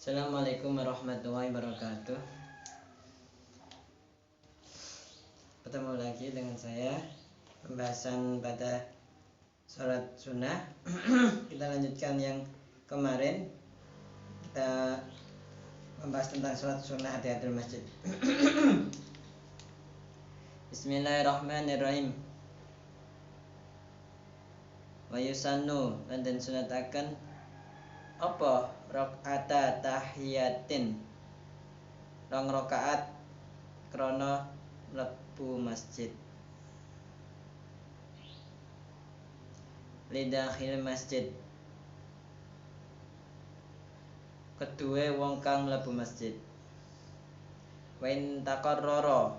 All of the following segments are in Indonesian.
Assalamualaikum warahmatullahi wabarakatuh. Ketemu lagi dengan saya, pembahasan pada sholat sunnah. Kita lanjutkan yang kemarin. Kita membahas tentang sholat sunnah tahiyatul masjid. Bismillahirrahmanirrahim. Wa yusannu, lan den sunataken apa rakaata tahiyatin, rong rakaat krana mlebu masjid. Lidakhil masjid, kedue wong kang mlebu masjid. Wa in taqarrara,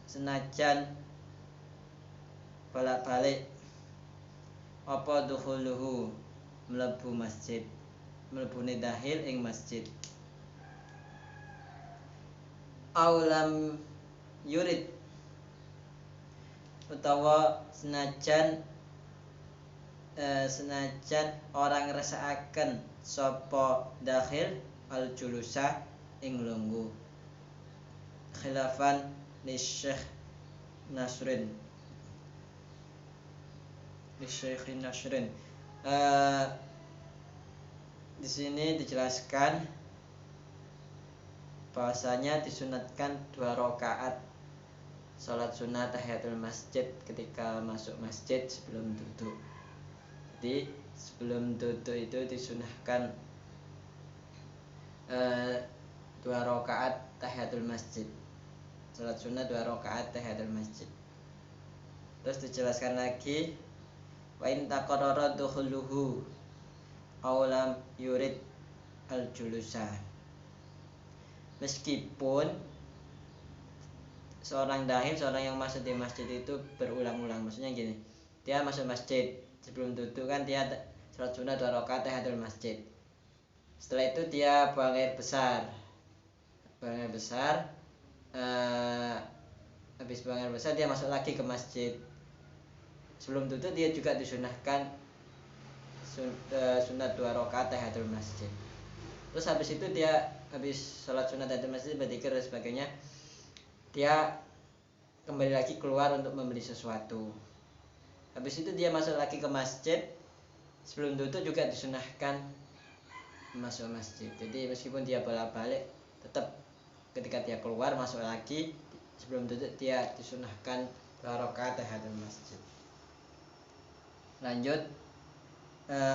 senajan bolak-balik apa dukhuluhu, mlebu masjid, mlebune dahil ing masjid. Aulam yurid, utawa senajan orang ngrasakaken sapa dahil al julusa ing lungguh. Khilafan li Syekh Nasrin, di sini dijelaskan bahwasanya disunatkan 2 rakaat salat sunnah tahiyatul masjid ketika masuk masjid sebelum duduk. Jadi sebelum duduk itu disunahkan 2 rakaat tahiyatul masjid. Salat sunnah 2 rakaat tahiyatul masjid. Terus dijelaskan lagi, wa in taqarrara dukhuluhu aw lam yurid al julusa. Meskipun seorang dahil, seorang yang masuk di masjid itu berulang-ulang, maksudnya gini, dia masuk masjid, sebelum duduk kan dia salat sunnah 2 rakaat tahiyatul masjid. Setelah itu dia buang air besar, habis buang air besar dia masuk lagi ke masjid. Sebelum duduk dia juga disunahkan sunat 2 rakaat tahiyatul masjid. Terus habis itu dia habis sholat sunat tahiyatul masjid, berzikir dan sebagainya, dia kembali lagi keluar untuk membeli sesuatu. Habis itu dia masuk lagi ke masjid. Sebelum duduk juga disunahkan masuk masjid. Jadi meskipun dia bolak-balik, tetap ketika dia keluar masuk lagi, sebelum duduk dia disunahkan 2 rakaat tahiyatul masjid. Lanjut,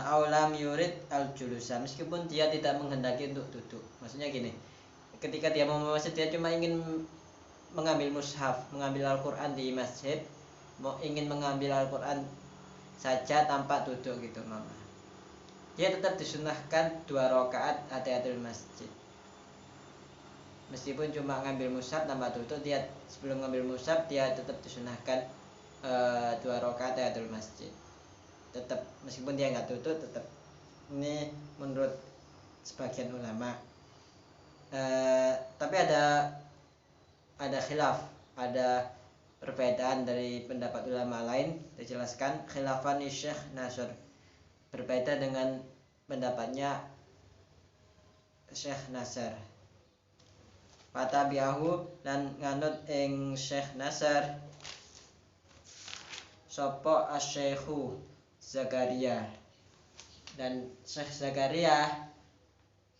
aulam yurid al julusa, meskipun dia tidak menghendaki untuk duduk. Maksudnya gini, ketika dia mau masjid, dia cuma ingin mengambil mushaf, mengambil Al-Quran di masjid, ingin mengambil Al-Quran saja tanpa duduk gitu, mama, dia tetap disunahkan 2 rakaat tahiyatul masjid. Meskipun cuma ngambil mushaf tanpa duduk, dia sebelum ngambil mushaf dia tetap disunahkan 2 rakaat tahiyatul masjid. Tetap meskipun dia nggak duduk, tetap. Ini menurut sebagian ulama. Tapi ada khilaf, ada perbedaan dari pendapat ulama lain. Dijelaskan khilafan Syekh Nasr, berbeda dengan pendapatnya Syekh Nasr. Fatabi'ahu, lan nganut ing Syekh Nasr sapa asy-Syaikhu Zakaria, dan Syekh Zakaria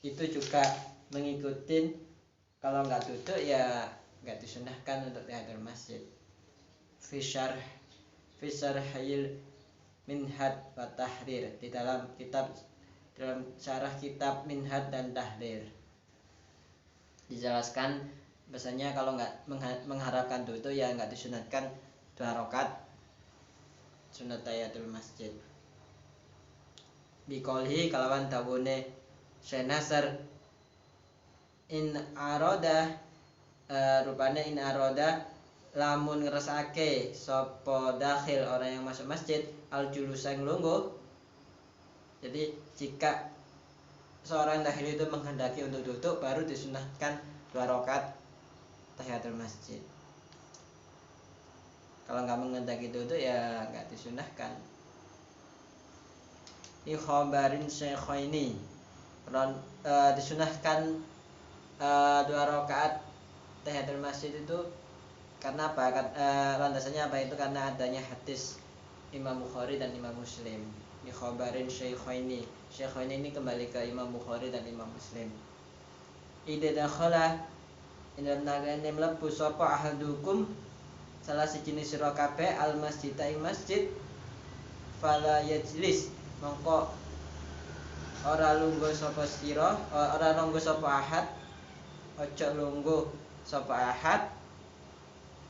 itu juga mengikuti kalau nggak duduk ya nggak disunahkan untuk tahiyatul masjid. Fisar Hayil Minhad wa Tahrir, di dalam syarah kitab Minhad dan Tahrir dijelaskan bahasanya kalau nggak mengharapkan duduk ya nggak disunatkan 2 rakaat sunat tahiyatul masjid. Biqolhi, kalawan dawune Syekh Nasr, in aroda, rupane in aroda, lamun ngeresake sapa dakhil, orang yang masuk masjid, al julusa nglungguh. Jadi jika seorang dahil itu menghendaki untuk duduk, baru disunahkan 2 rakaat tahiyatul masjid. Kalau nggak menghendaki duduk ya nggak disunahkan. Li khabarin Syekhaini, Disunahkan 2 rakaat tahiyatul masjid itu karena apa? Landasannya apa? Itu karena adanya hadis Imam Bukhari dan Imam Muslim. Di khabarin Syaikhaini. Syaikhaini ini kembali ke Imam Bukhari dan Imam Muslim. Idza dakhala ila nagane mlebu sapa ahadukum salah siji sira kabeh al masjid ing masjid fala yajlis mongko ora lungguh sapa sira, ora lungguh sapa ahad, aja lungguh sapa ahad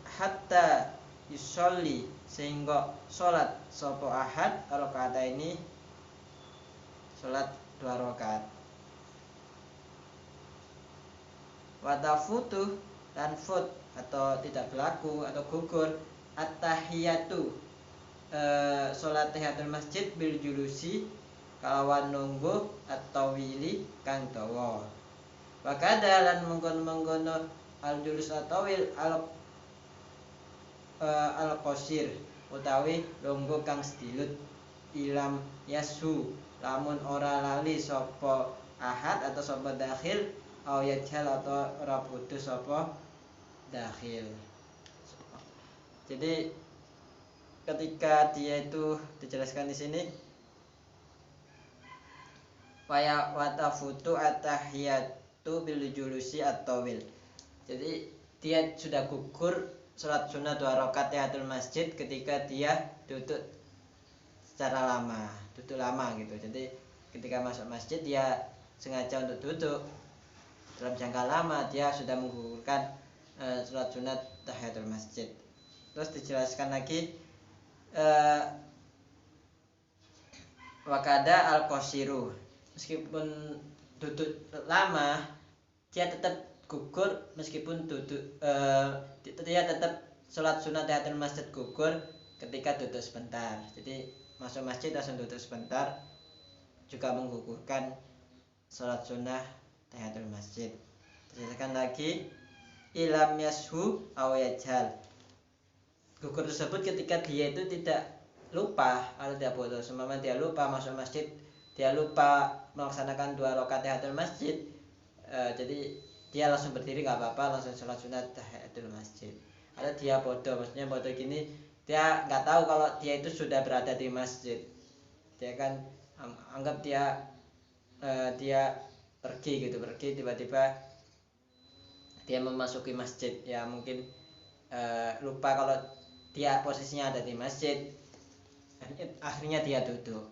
hatta yusolli sehingga salat sapa ahad rakaat ini salat 2 rakaat. Watafutu dan fut atau tidak berlaku atau gugur at-tahiyatu salat tahiyatul masjid bil julusi kalawan nunggu atau wili kang dawa. Wakada lan mengkono al julus atawil al qasir utawi lungguh kang sedilut ilam yasu lamun ora lali sapa ahad atau sapa dakhil au yajhal atau ora putus sapa dakhil. Jadi ketika dia itu dijelaskan di sini waya watafutu atahiyatu bil julusi at-tawil. Jadi dia sudah gugur salat sunnah 2 rakaat tahiyatul masjid ketika dia duduk secara lama, duduk lama gitu. Jadi ketika masuk masjid dia sengaja untuk duduk dalam jangka lama, dia sudah menggugurkan salat sunnah tahiyatul masjid. Terus dijelaskan lagi wakada al-qasiru, meskipun duduk lama dia tetap gugur, meskipun duduk dia tetap salat sunat tahiyatul masjid gugur ketika duduk sebentar. Jadi masuk masjid langsung duduk sebentar juga menggugurkan salat sunnah tahiyatul masjid. Dijelaskan lagi ilam yashu aw yajhal, gugur tersebut ketika dia itu tidak lupa atau tidak bodoh. Seumpama dia lupa masuk masjid, dia lupa melaksanakan 2 rakaat tahiyatul masjid, jadi dia langsung berdiri nggak apa-apa, langsung sholat sunat tahiyatul masjid. Atau dia bodoh, maksudnya bodoh gini, dia nggak tahu kalau dia itu sudah berada di masjid. Dia kan anggap dia pergi tiba-tiba dia memasuki masjid, ya mungkin lupa kalau dia posisinya ada di masjid, akhirnya dia duduk.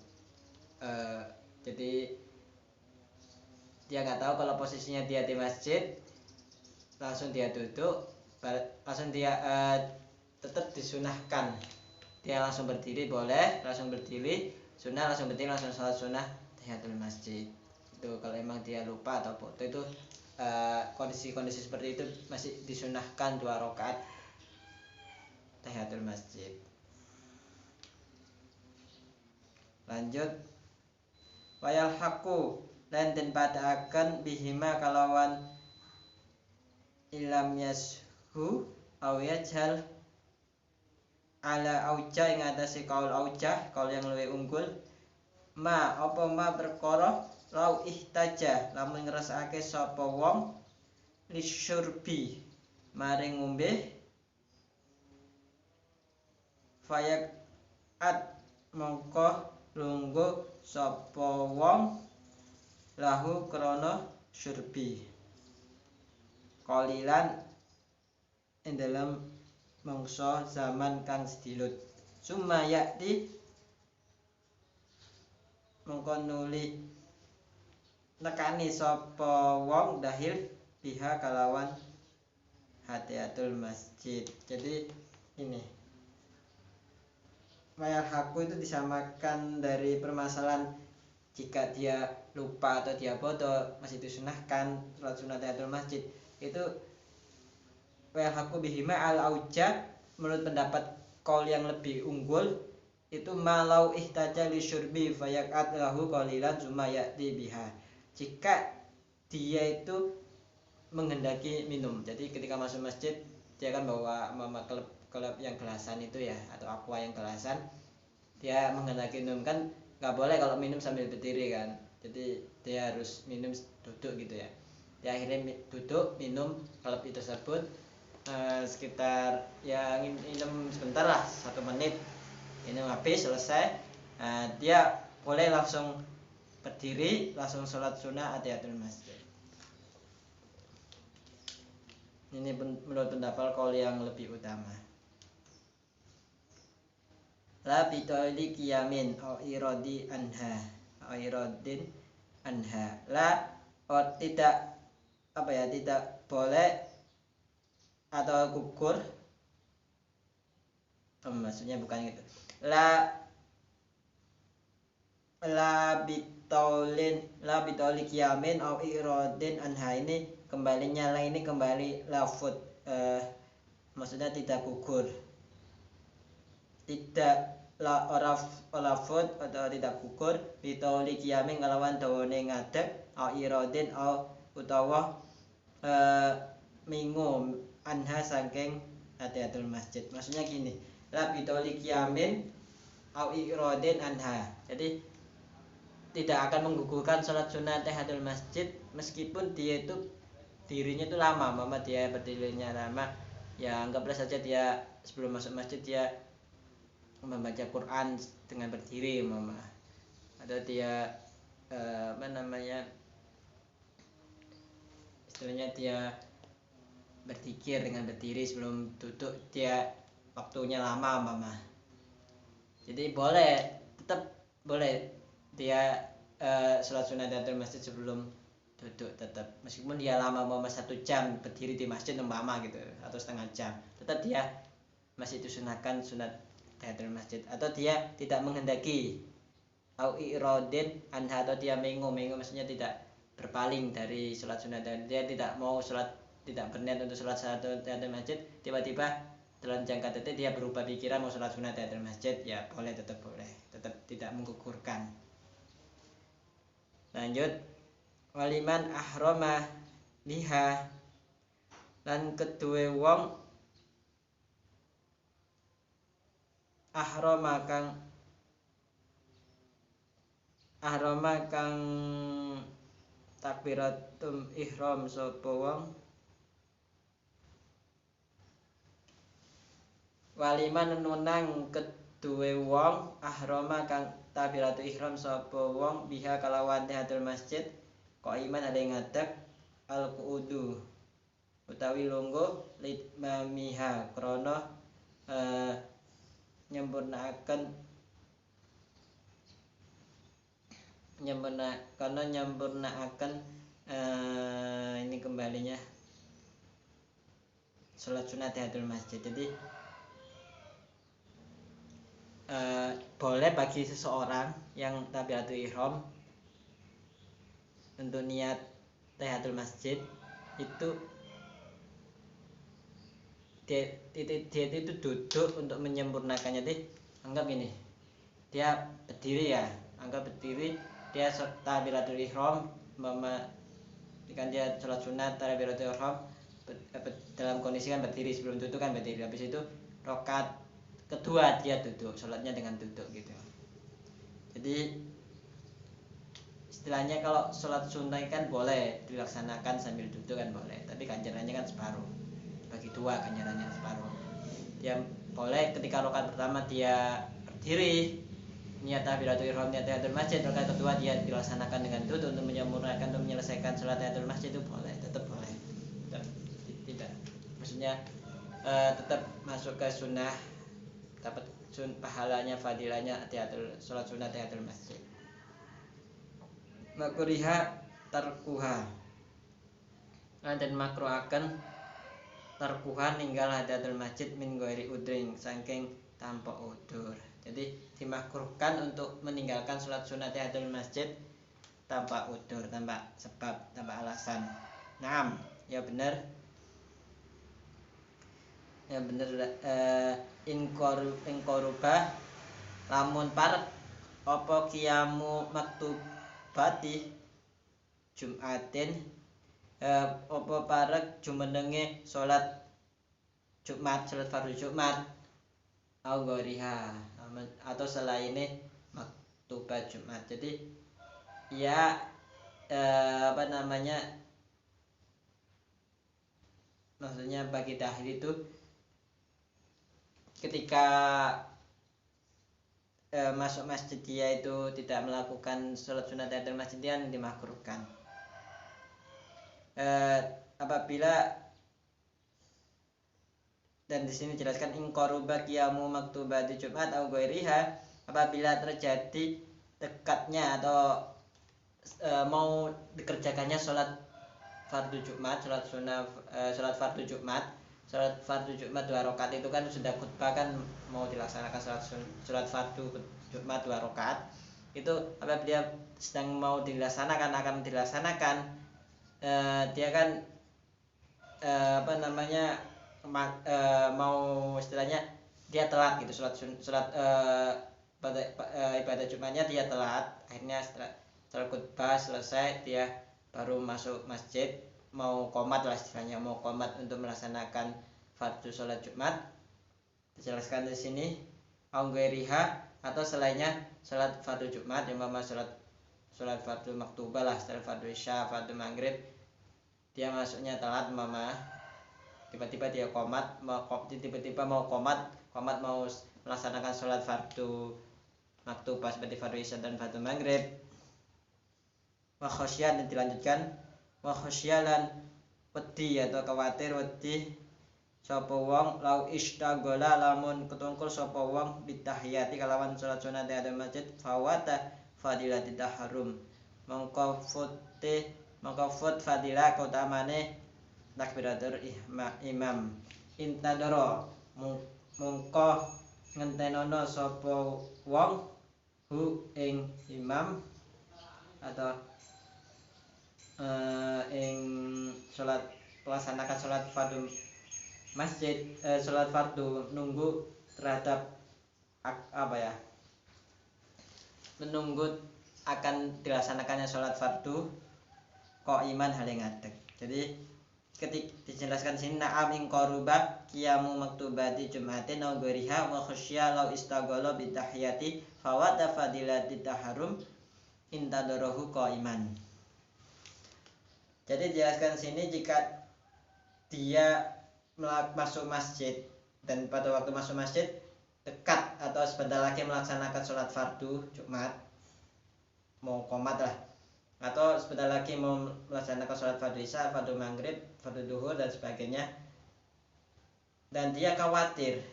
Jadi dia nggak tahu kalau posisinya dia di masjid, langsung dia duduk, langsung dia tetap disunahkan dia langsung berdiri, boleh langsung berdiri sunnah, langsung berdiri langsung sholat sunnah tahiyatul masjid. Itu kalau emang dia lupa atau bodoh, itu kondisi-kondisi seperti itu masih disunahkan 2 rakaat tahiyatul masjid. Lanjut, wayal haku lan den padaaken bihima kalawan ilam yashu aw yajhal ala auja ing atase kaul auja, kaul yang luwih unggul, ma apa ma perkara lau ihtaja lamun ngrasakake sapa wong lisyurbi maring ngombe, fayak at mongko lungguh sapa wong lahu krana syurbi qalilan ing dalam mangsa zaman kang sedilut. Summa yakti mongko nuli nekani sapa wong dahil biha kalawan tahiyatul masjid. Jadi ini mayal haku itu disamakan dari permasalahan jika dia lupa atau dia bodoh masih disunahkan sholat sunat tahiyatul masjid. Itu mayal haku bihima al auja, menurut pendapat kaul yang lebih unggul itu malau ihtaja li syurbi fayakat lahu qalilan summa ya'ti biha, jika dia itu menghendaki minum. Jadi ketika masuk masjid dia kan bawa klub yang gelasan itu ya, atau aqua yang gelasan, dia menghendaki minum, kan nggak boleh kalau minum sambil berdiri kan, jadi dia harus minum duduk gitu ya. Dia akhirnya duduk minum kopi tersebut sekitar ya minum sebentar lah, 1 menit, minum habis selesai. Dia boleh langsung berdiri, langsung sholat sunnah Tahiyatul Masjid. Ini menurut pendapat kaul yang lebih utama. La bitoli kiyamin au irodi anha au irodin anha. La tidak tidak boleh atau gugur, maksudnya bukan gitu. La bitoli kiyamin au irodin anha, ini kembalinya la ini kembali lafut, maksudnya tidak gugur, tidak olafut atau tidak gugur bitoli kiyamin kalawan dawane ngadeg au irodin au utawa minggu anha saking Tahiyatul Masjid. Maksudnya gini, la bitoli kiyamin au irodin anha, jadi tidak akan menggugurkan sholat sunnah Tahiyatul Masjid meskipun dia itu dirinya itu lama, dia berdirinya lama. Ya anggaplah saja dia sebelum masuk masjid dia membaca Quran dengan berdiri atau dia istilahnya dia berzikir dengan berdiri sebelum duduk, dia waktunya lama jadi tetap boleh dia sholat sunnah Tahiyatul Masjid sebelum duduk, tetap meskipun dia lama 1 jam berdiri di masjid gitu atau setengah jam, tetap dia masih disunahkan sunat Tahiyatul Masjid. Atau dia tidak menghendaki au irodin anha, atau dia mengo maksudnya tidak berpaling dari sholat sunat, dan dia tidak mau sholat, tidak berniat untuk sholat Tahiyatul Masjid, tiba-tiba dalam jangka detik dia berubah pikiran mau sholat sunat Tahiyatul Masjid, ya boleh, tetap tidak menggugurkan. Lanjut, waliman ahrama biha, lan kedue wong ahrama kang takbiratum ihram sapa wong, waliman nunang kedue wong ahrama kang takbiratul ihram sapa wong biha kalawan Tahiyatul Masjid qaiman ada ngadeg al qu'udu utawi lungguh litmamiha krana nyempurnaaken ini kembalinya sholat sunat Tahiyatul Masjid. Jadi boleh bagi seseorang yang takbiratul ihram untuk niat Tahiyatul Masjid itu dia itu duduk untuk menyempurnakannya. Jadi anggap ini dia berdiri ya, dia takbiratul ihram, kan dia sholat sunat takbiratul ihram dalam kondisi kan berdiri, sebelum duduk kan berdiri, habis itu rakaat kedua dia duduk, sholatnya dengan duduk gitu. Jadi istilahnya kalau sholat sunnah kan boleh dilaksanakan sambil duduk kan boleh, tapi ganjarannya kan separuh, bagi dua ganjarannya separuh. Dia boleh ketika rakaat pertama dia berdiri niat takbiratul ihram, niat Tahiyatul Masjid, rakaat kedua dia dilaksanakan dengan duduk untuk menyempurnakan, untuk menyelesaikan sholat Tahiyatul Masjid, itu boleh, tetap boleh, tidak maksudnya tetap masuk ke sunnah, dapat pahalanya, fadilahnya sholat sunnah Tahiyatul Masjid. Makruha tarkuha, dan makruhaken tarkuha ninggal Tahiyatul Masjid min ghairi udring, saking tanpa udur. Jadi dimakruhkan untuk meninggalkan sholat sunnah Tahiyatul Masjid tanpa udur, tanpa sebab, tanpa alasan. Naam, ya benar. In korubah lamun parek apa kiamu maktubati Jumatin, apa parek jumenenge sholat Jumat, sholat fardu Jumat, au goriha, atau selainnya maktubat Jumat. Jadi ya apa namanya, maksudnya bagi dahil itu ketika masuk masjid dia itu tidak melakukan sholat sunat tahiyatul masjid yang dimakruhkan. Apabila, dan di sini jelaskan in qaruba qiyamu maktubati Jumat au ghairiha, apabila terjadi dekatnya atau mau dikerjakannya sholat fardu Jumat, sholat sunnah, sholat fardu Jumat, sholat fardu Jumat 2 rakaat itu kan sudah khutbah kan, mau dilaksanakan sholat fardu Jumat 2 rakaat itu, apabila dia sedang mau dilaksanakan, akan dilaksanakan, dia kan apa namanya, mau istilahnya dia telat gitu, sholat ibadah Jumatnya dia telat, akhirnya setelah khutbah selesai dia baru masuk masjid, mau qomat lah istilahnya, mau qomat untuk melaksanakan fardu sholat Jumat. Dijelaskan di sini aunggairiha, atau selainnya sholat fardu Jumat, yang mama sholat fardu maktubah lah, setelah fardu isya, fardu maghrib, dia masuknya telat mama, tiba-tiba dia qomat, tiba-tiba mau qomat mau melaksanakan sholat fardu maktubah seperti fardu isya dan fardu maghrib. Wa khosyan, dan dilanjutkan wa khosyalan wedi atau khawatir wedi sapa wong lau istaghala, lamun ketungkul sapa wong bitahiyati kalawan salat sunat tahiyatul masjid, fawata fadilati taharrum, mongko fut fadilah kautamane takbiratul imam. Intadoro mongko ngentenono sapa wong hu ing imam atau ing salat, melaksanakan salat fardu masjid, salat fardu, nunggu terhadap apa ya, menunggu akan dilaksanakannya salat fardu kok iman hal yang ngadeg. Jadi ketika dijelaskan sini na'am ing qaruba qiyamu maktubati Jumatin au ghairiha wa khasyya law istaghala bi tahiyati fawata fadilati taharrum intadarahu qaiman. Jadi dijelaskan sini jika dia masuk masjid dan pada waktu masuk masjid dekat atau sebentar lagi melaksanakan sholat fardu Jumat, mau qomat lah, atau sebentar lagi mau melaksanakan sholat fardu isya, fardu maghrib, fardu duhur dan sebagainya, dan dia khawatir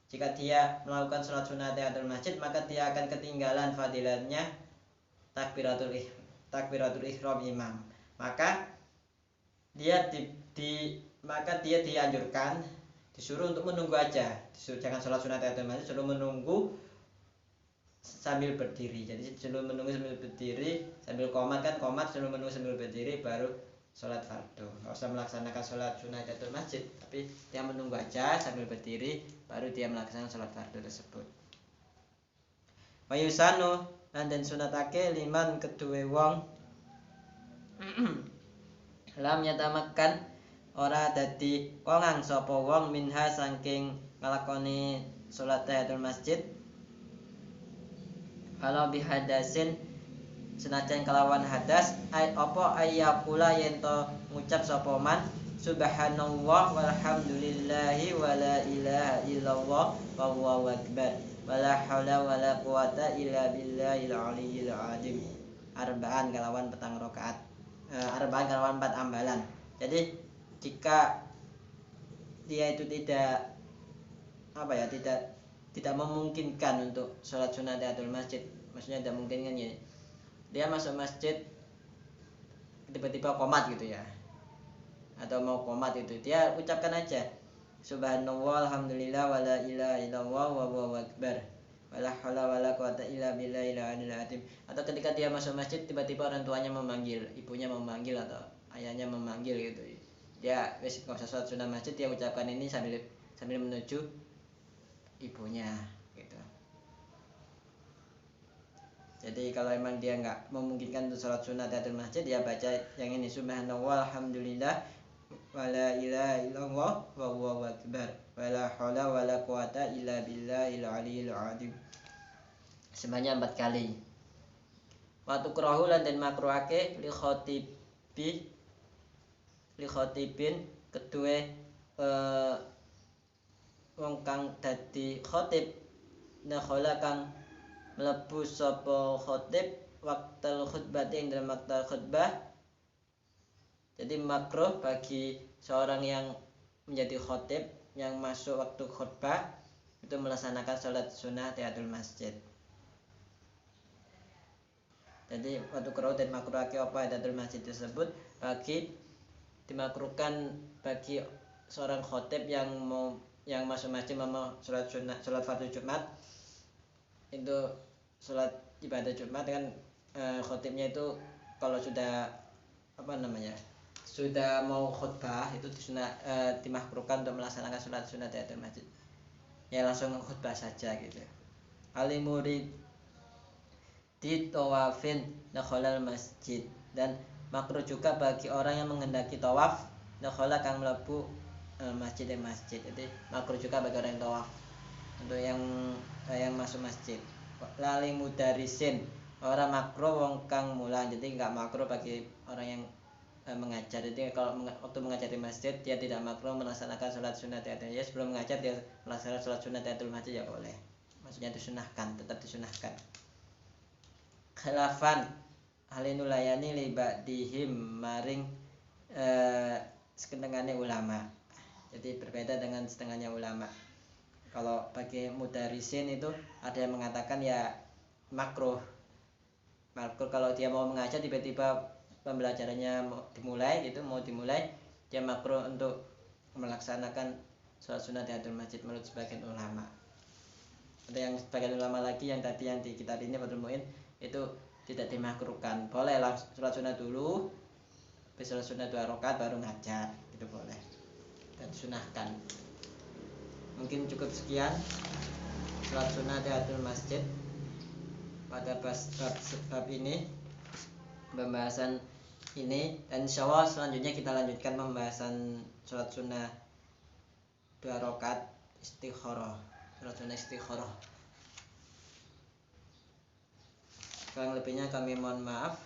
jika dia melakukan sholat sunat tahiyatul masjid maka dia akan ketinggalan fadilatnya takbiratul ihram imam, maka dia dianjurkan, disuruh untuk menunggu aja, disuruh jangan sholat sunat tahiyatul masjid, suruh menunggu sambil berdiri. Jadi suruh menunggu sambil berdiri, sambil qomat kan, qomat suruh menunggu sambil berdiri baru sholat fardu. Nggak usah melaksanakan sholat sunat tahiyatul masjid, tapi dia menunggu aja sambil berdiri baru dia melaksanakan sholat fardu tersebut. Wa yusanu, lan den sunatake liman kedue wong lam yatamakan ora dadi kongang sapa wong minha saking nglakoni salat tahiyatul masjid, kalau bihadasin senajan kelawan hadas, apa ayyakula yento ngucap sapa man subhanallah walhamdulillahi wala ilaha illallah wallahu akbar wala haula wala quwata illa billahil aliyyil azim, arba'an kelawan petang rakaat, arba'an kelawan 4 ambalan. Jadi jika dia itu tidak memungkinkan untuk sholat sunat tahiyatul masjid, maksudnya tidak mungkin kan ya, dia masuk masjid tiba-tiba qomat gitu ya, atau mau qomat itu, dia ucapkan aja subhanallah alhamdulillah wala ilaha illallah wallahu akbar wala haula wala quwata illa billahil aliyil azim. Atau ketika dia masuk masjid tiba-tiba orang tuanya memanggil, ibunya memanggil atau ayahnya memanggil gitu, dia wis enggak usah sholat sunat masjid, dia ucapkan ini sambil menuju ibunya gitu. Jadi kalau emang dia nggak memungkinkan untuk sholat sunat tahiyatul masjid, dia baca yang ini subhanallah alhamdulillah wala ilaha illallah wallahu akbar wala haula wala quwata illa billahil aliyil azim sebanyak 4 kali. wa tukrahu lan den makruhake li khotibin kedue wong kang dadi khotib nakhala kang mlebu sapa khotib waktal khutbah ing dalam waktu khutbah. Jadi makruh bagi seorang yang menjadi khotib yang masuk waktu khutbah itu melaksanakan sholat sunnah tahiyatul masjid. Jadi waktu kurau dan makruhake apa tahiyatul masjid tersebut bagi dimakruhkan bagi seorang khotib yang masuk masjid mau sholat sunnah, sholat fardu Jumat, itu sholat ibadah Jumat kan khotibnya itu kalau sudah sudah mau khutbah itu dimakruhkan untuk melaksanakan sholat sunnah tahiyatul masjid, ya langsung khutbah saja gitu. Alimurid di tawafin nakholal masjid, dan makruh juga bagi orang yang menghendaki tawaf nakhola kang mlebu masjid. Jadi makruh juga bagi orang yang tawaf untuk yang masuk masjid. Lali mudarisin, orang makruh wong kang mulang, jadi nggak makruh bagi orang yang mengajar. Jadi kalau waktu mengajar di masjid dia tidak makruh melaksanakan sholat sunat tahiyatul masjid. Sebelum mengajar dia melaksanakan sholat sunat tahiyatul masjid ya boleh, maksudnya disunahkan, tetap disunahkan. Khilafan halinulayani libadihim maring setengahnya ulama. Jadi berbeda dengan setengahnya ulama. Kalau bagi mudarisin itu ada yang mengatakan ya makruh kalau dia mau mengajar tiba-tiba pembelajarannya mau dimulai dia makruh untuk melaksanakan sholat sunat tahiyatul masjid menurut sebagian ulama. Ada yang sebagian ulama lagi yang tadi yang di kitab ini Fathul Muin itu tidak dimakruhkan, boleh sholat sunat dulu, habis sholat sunat 2 rakaat baru ngajar, itu boleh dan disunahkan. Mungkin cukup sekian sholat sunat tahiyatul masjid pada bab ini, pembahasan ini, dan insyaallah selanjutnya kita lanjutkan pembahasan sholat sunnah 2 rakaat istikharah, sholat sunnah istikharah. Kurang lebihnya kami mohon maaf.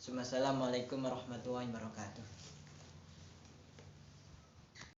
Assalamualaikum warahmatullahi wabarakatuh.